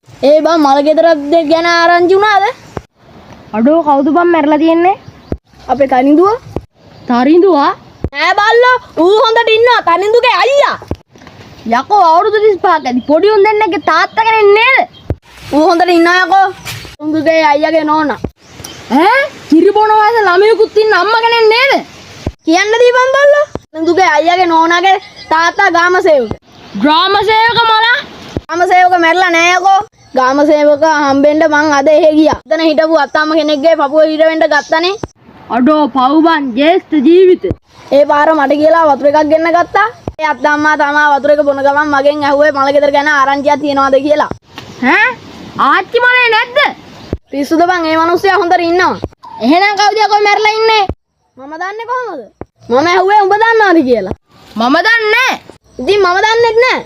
ඒ බං මල ගෙදර ගැන ආරංචි වුණාද? අඩෝ කවුද බං මැරලා තියෙන්නේ? අපේ තනිඳුව. තරිඳුවා? ඈ බල්ලෝ ඌ හොඳට ඉන්නවා තනිඳුගේ අයියා. යකෝ අවුරුදු 35ක් ඇති පොඩි උන් දෙන්නගේ තාත්තා කෙනෙක් නේද? ඌ හොඳට ඉන්නවා යකෝ. තනිඳුගේ අයියාගේ නෝනා. ඈ කිරිබොන වයස ළමයෙකුත් ඉන්න අම්මා කෙනෙක් නේද? කියන්න දීපන් බල්ලෝ. තනිඳුගේ අයියාගේ නෝනාගේ තාත්තා ගාම සේවක. ග්‍රාම සේවක මලා? ගාම සේවක මැරලා නෑ යකෝ. ගාම සේවක හම්බෙන්න මං අද එහෙ ගියා. එතන හිටපු අත්තම්ම කෙනෙක්ගේ පපුව හිර වෙන්න ගත්තනේ. අඩෝ පව්බන් ජේෂ්ඨ ජීවිත. ඒ පාර මට කියලා වතුර එකක් ගෙන්න ගත්තා. ඒ අත්තම්මා තමා වතුර එක බොන ගමන් මගෙන් ඇහුවේ මල ගෙදර ගැන ආරංචියක් තියනවාද කියලා. ඈ ආච්චි මලේ නැද්ද? පිස්සුද බං ඒ මිනිස්සයා හොඳට ඉන්නවා. එහෙනම් කවුද යකෝ මැරලා ඉන්නේ? මම දන්නේ කොහමද? මම ඇහුවේ උඹ දන්නවද කියලා. මම දන්නේ නැහැ. ඉතින් මම දන්නෙත් නෑ.